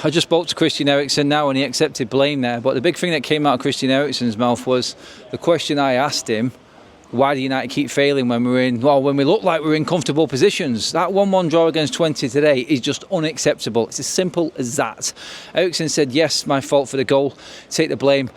I just spoke to Christian Eriksen now and he accepted blame there. But the big thing that came out of Christian Eriksen's mouth was the question I asked him, why do United keep failing when when we look like we're in comfortable positions? That 1-1 draw against Twente today is just unacceptable. It's as simple as that. Eriksen said, yes, my fault for the goal. Take the blame.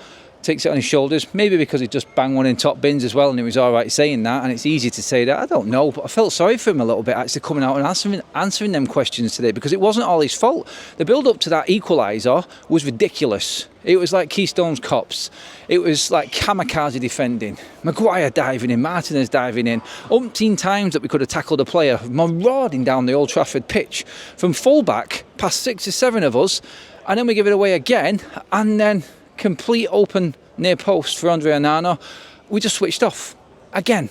Takes it on his shoulders, maybe because he just banged one in top bins as well and it was alright saying that, and it's easy to say that, I don't know, but I felt sorry for him a little bit actually coming out and answering them questions today, because it wasn't all his fault. The build up to that equaliser was ridiculous. It was like Keystone's Cops. It was like kamikaze defending. Maguire diving in, Martinez diving in. Umpteen times that we could have tackled a player, marauding down the Old Trafford pitch. From full-back, past 6 or 7 of us, and then we give it away again, and then complete open near post for Andre Onana. We just switched off again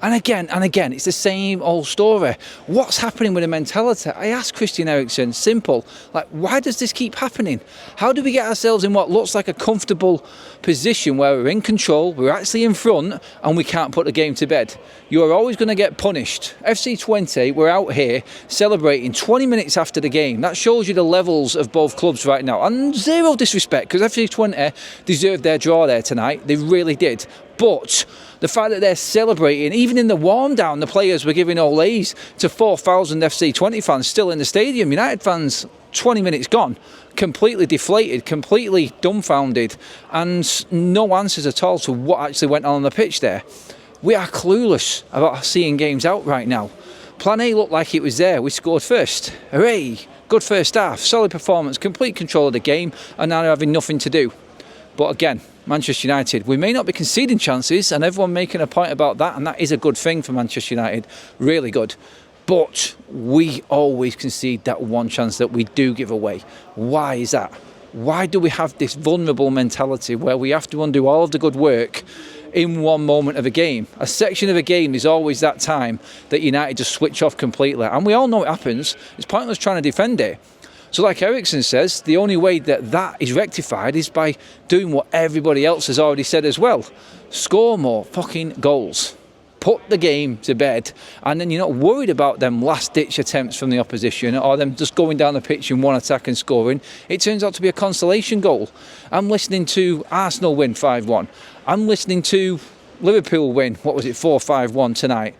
and again and again. It's the same old story. What's happening with the mentality? I asked Christian Eriksen, simple, like, why does this keep happening? How do we get ourselves in what looks like a comfortable position where we're in control, we're actually in front, and we can't put the game to bed? You are always going to get punished. FC Twente, we're out here celebrating 20 minutes after the game. That shows you the levels of both clubs right now. And zero disrespect, because FC Twente deserved their draw there tonight. They really did. But the fact that they're celebrating, even in the warm down, the players were giving olays to 4,000 FC Twente fans still in the stadium. United fans, 20 minutes gone, completely deflated, completely dumbfounded, and no answers at all to what actually went on the pitch there. We are clueless about seeing games out right now. Plan A looked like it was there. We scored first. Hooray! Good first half, solid performance, complete control of the game, and now they're having nothing to do. But again, Manchester United, we may not be conceding chances, and everyone making a point about that, and that is a good thing for Manchester United, really good. But we always concede that one chance that we do give away. Why is that? Why do we have this vulnerable mentality where we have to undo all of the good work in one moment of a game? A section of a game is always that time that United just switch off completely, and we all know it happens. It's pointless trying to defend it. So like Eriksen says, the only way that is rectified is by doing what everybody else has already said as well. Score more fucking goals. Put the game to bed. And then you're not worried about them last-ditch attempts from the opposition or them just going down the pitch in one attack and scoring. It turns out to be a consolation goal. I'm listening to Arsenal win 5-1. I'm listening to Liverpool win, 4-5-1 tonight.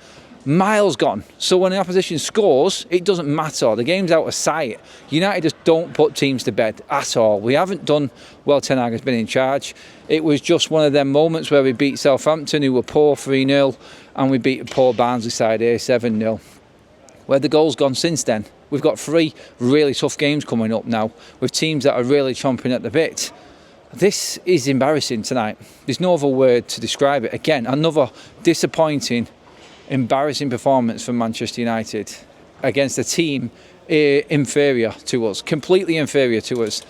Miles gone. So when the opposition scores, it doesn't matter. The game's out of sight. United just don't put teams to bed at all. We haven't done well. Ten Hag has been in charge. It was just one of them moments where we beat Southampton, who were poor 3-0, and we beat a poor Barnsley side here 7-0. Where the goals gone since then? We've got 3 really tough games coming up now with teams that are really chomping at the bit. This is embarrassing tonight. There's no other word to describe it. Again, another disappointing, embarrassing performance from Manchester United against a team inferior to us, completely inferior to us.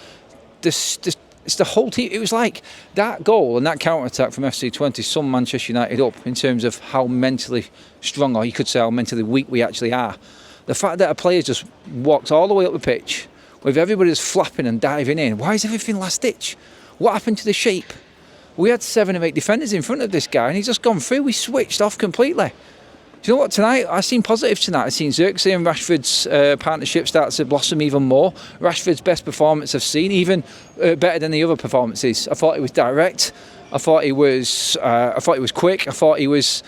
It's the whole team. It was like that goal and that counter-attack from FC Twente summed Manchester United up in terms of how mentally strong, or you could say how mentally weak we actually are. The fact that a player just walked all the way up the pitch with everybody just flapping and diving in. Why is everything last ditch? What happened to the shape? We had 7 or 8 defenders in front of this guy and he's just gone through. We switched off completely. Do you know what, tonight, I've seen positives tonight. I've seen Xerxes and Rashford's partnership start to blossom even more. Rashford's best performance I've seen, even better than the other performances. I thought he was direct. I thought he was quick. I thought he was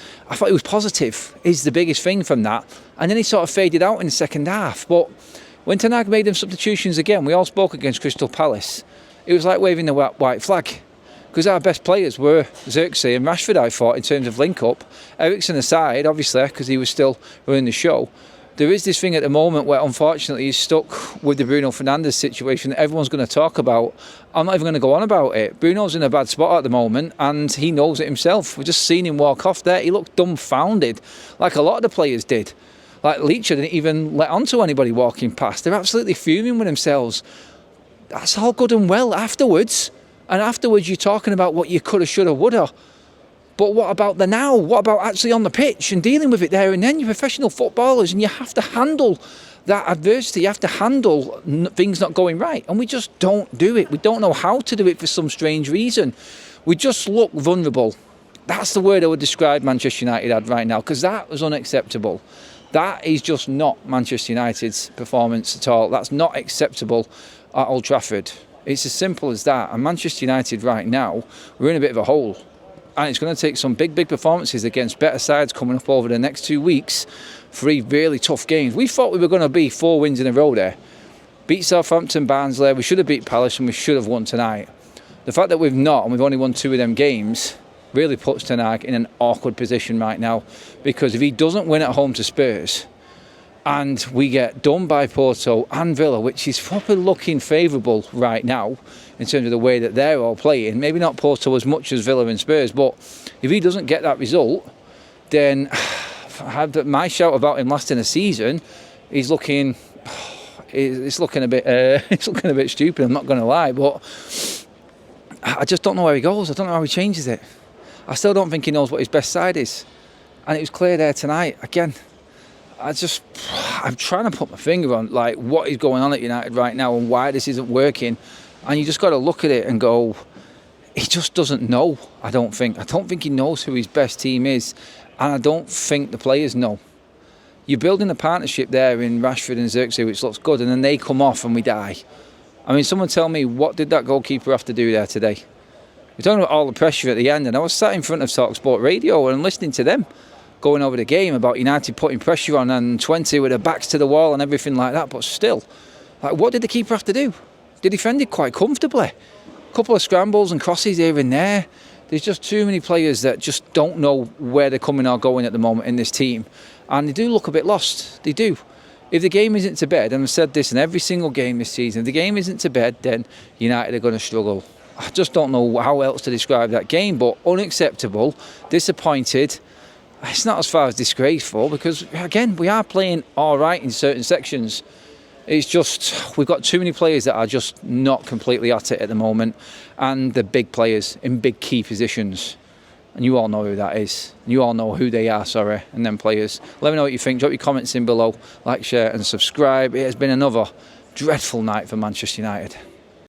positive. Is the biggest thing from that. And then he sort of faded out in the second half. But when Ten Hag made them substitutions again, we all spoke against Crystal Palace. It was like waving the white flag. Because our best players were Xerxes and Rashford, I thought, in terms of link-up. Eriksen aside, obviously, because he was still running the show. There is this thing at the moment where, unfortunately, he's stuck with the Bruno Fernandes situation that everyone's going to talk about. I'm not even going to go on about it. Bruno's in a bad spot at the moment, and he knows it himself. We've just seen him walk off there. He looked dumbfounded, like a lot of the players did. Like Leach didn't even let on to anybody walking past. They're absolutely fuming with themselves. That's all good and well afterwards. And afterwards you're talking about what you coulda, shoulda, woulda. But what about the now? What about actually on the pitch and dealing with it there and then? You're professional footballers and you have to handle that adversity. You have to handle things not going right. And we just don't do it. We don't know how to do it for some strange reason. We just look vulnerable. That's the word I would describe Manchester United at right now, because that was unacceptable. That is just not Manchester United's performance at all. That's not acceptable at Old Trafford. It's as simple as that. And Manchester United right now, we're in a bit of a hole. And it's going to take some big performances against better sides coming up over the next 2 weeks. 3 really tough games. We thought we were going to be 4 wins in a row there. Beat Southampton, Barnsley, we should have beat Palace and we should have won tonight. The fact that we've not and we've only won 2 of them games really puts Ten Hag in an awkward position right now, because if he doesn't win at home to Spurs and we get done by Porto and Villa, which is probably looking favourable right now in terms of the way that they're all playing, maybe not Porto as much as Villa and Spurs, but if he doesn't get that result, then my shout about him lasting a season is looking it's looking a bit stupid, I'm not going to lie, but I just don't know where he goes. I don't know how he changes it. I still don't think he knows what his best side is. And it was clear there tonight. Again, I'm trying to put my finger on like what is going on at United right now and why this isn't working. And you just got to look at it and go, he just doesn't know, I don't think. I don't think he knows who his best team is. And I don't think the players know. You're building a partnership there in Rashford and Xerxes, which looks good, and then they come off and we die. I mean, someone tell me, what did that goalkeeper have to do there today? We're talking about all the pressure at the end, and I was sat in front of TalkSport Radio and listening to them going over the game about United putting pressure on and Twente with their backs to the wall and everything like that, but still, like, what did the keeper have to do? They defended quite comfortably. A couple of scrambles and crosses here and there. There's just too many players that just don't know where they're coming or going at the moment in this team, and they do look a bit lost. They do. If the game isn't to bed, and I've said this in every single game this season, if the game isn't to bed, then United are going to struggle. I just don't know how else to describe that game, but unacceptable, disappointed. It's not as far as disgraceful, because, again, we are playing all right in certain sections. It's just, we've got too many players that are just not completely at it at the moment, and the big players in big key positions. And you all know who that is. You all know who they are, sorry, and them players. Let me know what you think. Drop your comments in below. Like, share and subscribe. It has been another dreadful night for Manchester United.